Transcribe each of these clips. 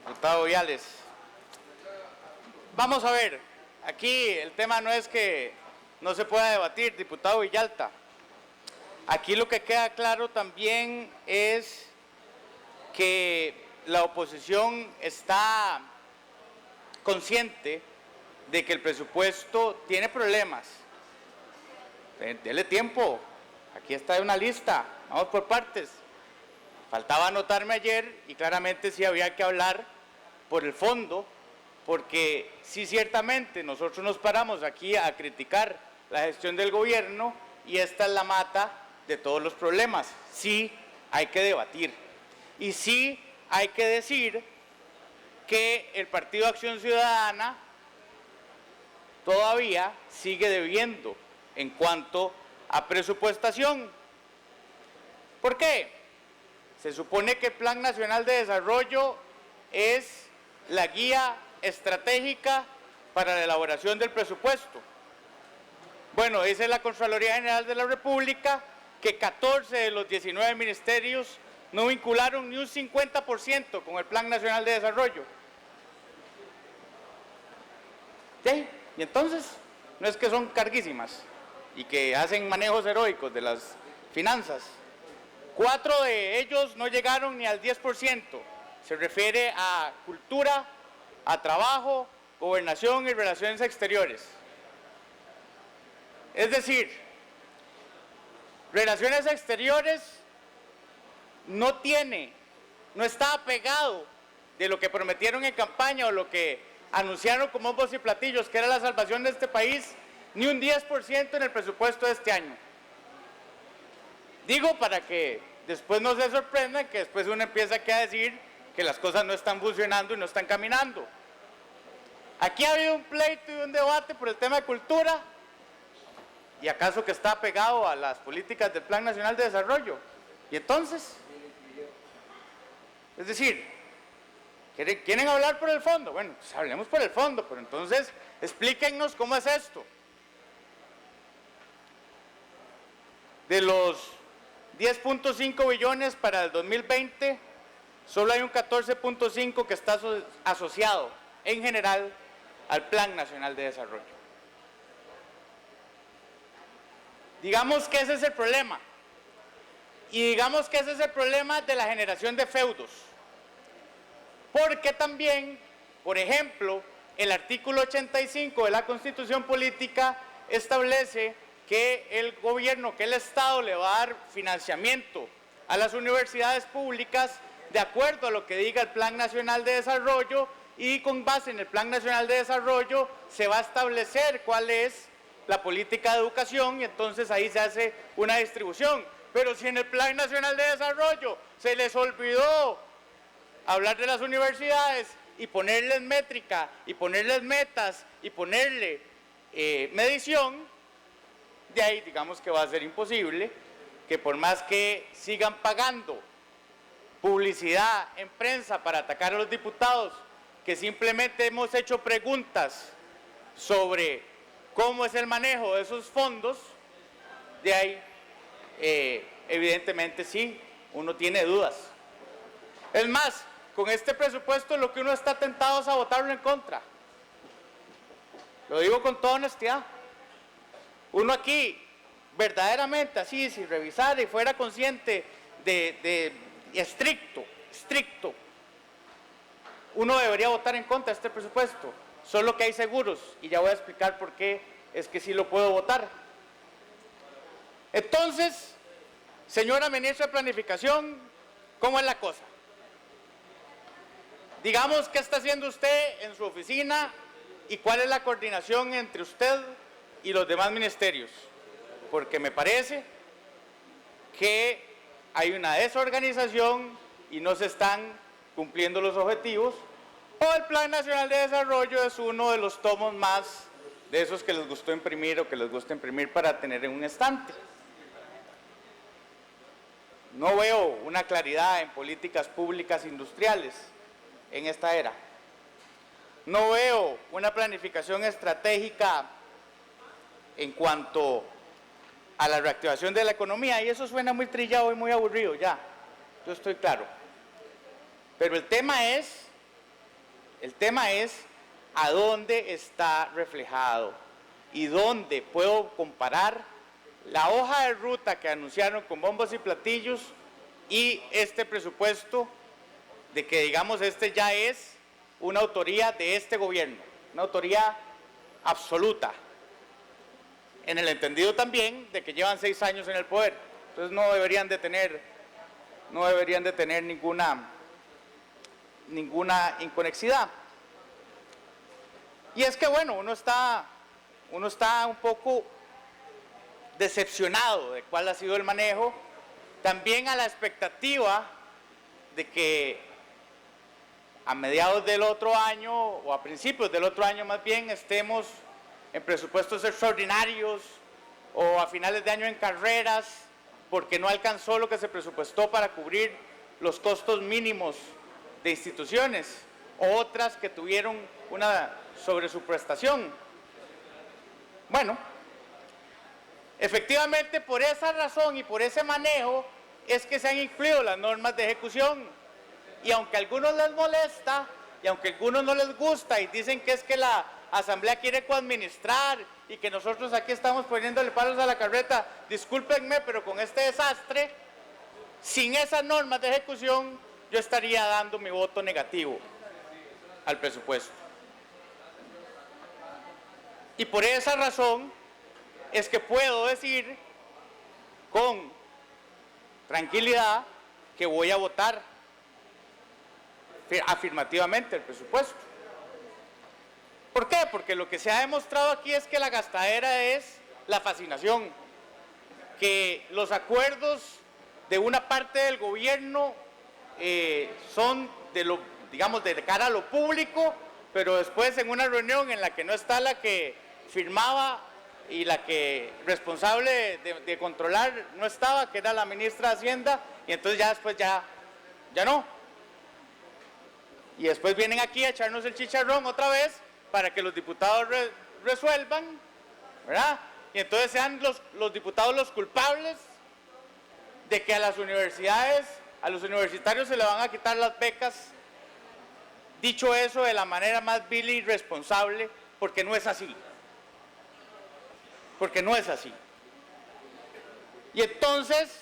Diputado Viales. Vamos a ver, aquí el tema no es que no se pueda debatir, diputado Villalta. Aquí lo que queda claro también es que la oposición está consciente de que el presupuesto tiene problemas. Dele tiempo, aquí está una lista, vamos por partes. Faltaba anotarme ayer y claramente sí había que hablar por el fondo, porque sí ciertamente nosotros nos paramos aquí a criticar la gestión del gobierno y esta es la mata de todos los problemas. Sí hay que debatir y sí hay que decir que el Partido Acción Ciudadana todavía sigue debiendo en cuanto a presupuestación. ¿Por qué? Se supone que el Plan Nacional de Desarrollo es la guía estratégica para la elaboración del presupuesto. Bueno, esa es la Contraloría General de la República, que 14 de los 19 ministerios no vincularon ni un 50% con el Plan Nacional de Desarrollo. ¿Sí? Y entonces, no es que son carguísimas y que hacen manejos heroicos de las finanzas. 4 de ellos no llegaron ni al 10%. Se refiere a cultura, a trabajo, gobernación y relaciones exteriores. Es decir, relaciones exteriores no está apegado de lo que prometieron en campaña o lo que anunciaron como bombos y platillos, que era la salvación de este país, ni un 10% en el presupuesto de este año. Digo para que después no se sorprendan que después uno empieza aquí a decir que las cosas no están funcionando y no están caminando. Aquí ha habido un pleito y un debate por el tema de cultura, y acaso que está pegado a las políticas del Plan Nacional de Desarrollo. Y entonces, es decir, ¿quieren hablar por el fondo? Bueno, pues hablemos por el fondo, pero entonces explíquennos cómo es esto. De los 10.5 billones para el 2020, solo hay un 14.5 que está asociado en general al Plan Nacional de Desarrollo. Digamos que ese es el problema. Y digamos que ese es el problema de la generación de feudos. Porque también, por ejemplo, el artículo 85 de la Constitución Política establece que el gobierno, que el Estado le va a dar financiamiento a las universidades públicas de acuerdo a lo que diga el Plan Nacional de Desarrollo, y con base en el Plan Nacional de Desarrollo se va a establecer cuál es la política de educación y entonces ahí se hace una distribución. Pero si en el Plan Nacional de Desarrollo se les olvidó hablar de las universidades y ponerles métrica y ponerles metas y ponerle medición, de ahí digamos que va a ser imposible que por más que sigan pagando publicidad en prensa para atacar a los diputados, que simplemente hemos hecho preguntas sobre cómo es el manejo de esos fondos, de ahí evidentemente sí, uno tiene dudas. Es más, con este presupuesto lo que uno está tentado es a votarlo en contra. Lo digo con toda honestidad. Uno aquí, verdaderamente así, si revisara y fuera consciente de estricto, uno debería votar en contra de este presupuesto. Solo que hay seguros, y ya voy a explicar por qué es que sí lo puedo votar. Entonces, señora ministra de Planificación, ¿cómo es la cosa? Digamos, ¿qué está haciendo usted en su oficina y cuál es la coordinación entre usted y los demás ministerios? Porque me parece que hay una desorganización y no se están cumpliendo los objetivos, o el Plan Nacional de Desarrollo es uno de los tomos más de esos que les gustó imprimir o que les gusta imprimir para tener en un estante. No veo una claridad en políticas públicas industriales en esta era. No veo una planificación estratégica en cuanto a la reactivación de la economía, y eso suena muy trillado y muy aburrido ya, yo estoy claro. Pero el tema es El tema es a dónde está reflejado y dónde puedo comparar la hoja de ruta que anunciaron con bombos y platillos y este presupuesto, de que digamos este ya es una autoría de este gobierno, una autoría absoluta, en el entendido también de que llevan 6 años en el poder. Entonces no deberían de tener ninguna inconexidad. Y es que bueno, uno está un poco decepcionado de cuál ha sido el manejo, también a la expectativa de que a mediados del otro año o a principios del otro año más bien estemos en presupuestos extraordinarios o a finales de año en carreras, porque no alcanzó lo que se presupuestó para cubrir los costos mínimos de instituciones, o otras que tuvieron una sobresuprestación. Bueno, efectivamente por esa razón y por ese manejo es que se han incluido las normas de ejecución, y aunque a algunos les molesta y aunque a algunos no les gusta y dicen que es que la Asamblea quiere coadministrar y que nosotros aquí estamos poniéndole palos a la carreta, discúlpenme, pero con este desastre, sin esas normas de ejecución, yo estaría dando mi voto negativo al presupuesto. Y por esa razón es que puedo decir con tranquilidad que voy a votar afirmativamente el presupuesto. ¿Por qué? Porque lo que se ha demostrado aquí es que la gastadera es la fascinación, que los acuerdos de una parte del gobierno son digamos, de cara a lo público, pero después en una reunión en la que no está la que firmaba y la que responsable de controlar no estaba, que era la ministra de Hacienda, y entonces ya después ya no. Y después vienen aquí a echarnos el chicharrón otra vez para que los diputados resuelvan, ¿verdad? Y entonces sean los diputados los culpables de que a las universidades, a los universitarios se le van a quitar las becas, dicho eso de la manera más vil e irresponsable, porque no es así. Porque no es así. Y entonces,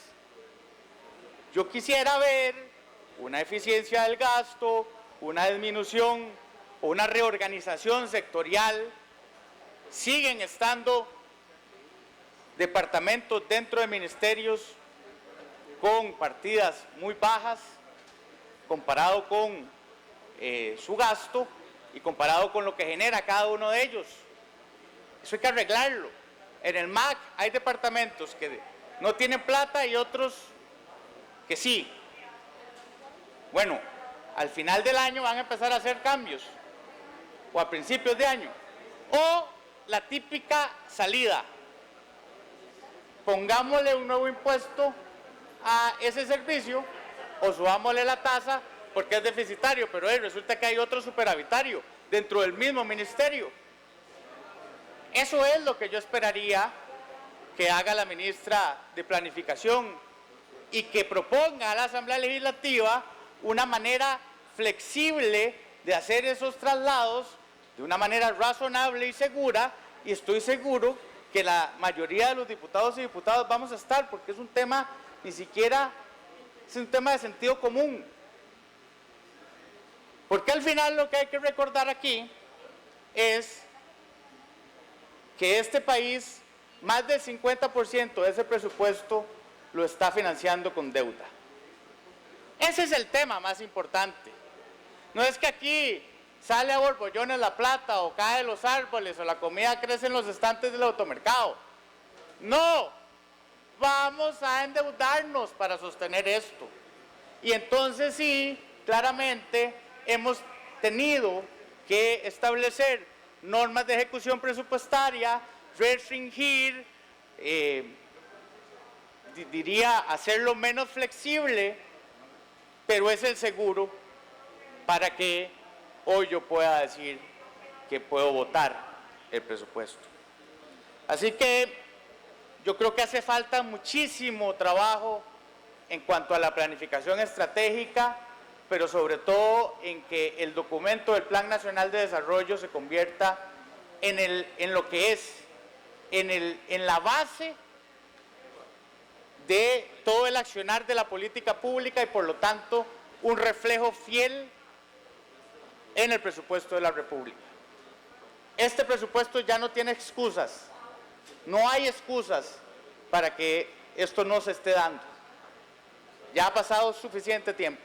yo quisiera ver una eficiencia del gasto, una disminución o una reorganización sectorial. Siguen estando departamentos dentro de ministerios con partidas muy bajas comparado con su gasto y comparado con lo que genera cada uno de ellos. Eso hay que arreglarlo. En el MAC hay departamentos que no tienen plata y otros que sí. Bueno, al final del año van a empezar a hacer cambios, o a principios de año, o la típica salida: pongámosle un nuevo impuesto a ese servicio o subámosle la tasa porque es deficitario, pero resulta que hay otro superavitario dentro del mismo ministerio. Eso es lo que yo esperaría que haga la ministra de Planificación y que proponga a la Asamblea Legislativa una manera flexible de hacer esos traslados de una manera razonable y segura, y estoy seguro que la mayoría de los diputados y diputadas vamos a estar, porque es un tema ni siquiera, es un tema de sentido común. Porque al final lo que hay que recordar aquí es que este país, más del 50% de ese presupuesto lo está financiando con deuda. Ese es el tema más importante. No es que aquí sale a borbollones la plata o cae de los árboles o la comida crece en los estantes del automercado. No, vamos a endeudarnos para sostener esto. Y entonces sí, claramente hemos tenido que establecer normas de ejecución presupuestaria, restringir, diría hacerlo menos flexible, pero es el seguro para que hoy yo pueda decir que puedo votar el presupuesto. Así que yo creo que hace falta muchísimo trabajo en cuanto a la planificación estratégica pero sobre todo en que el documento del Plan Nacional de Desarrollo se convierta en lo que es, en la base de todo el accionar de la política pública y por lo tanto un reflejo fiel en el presupuesto de la República. Este presupuesto ya no tiene excusas, no hay excusas para que esto no se esté dando. Ya ha pasado suficiente tiempo.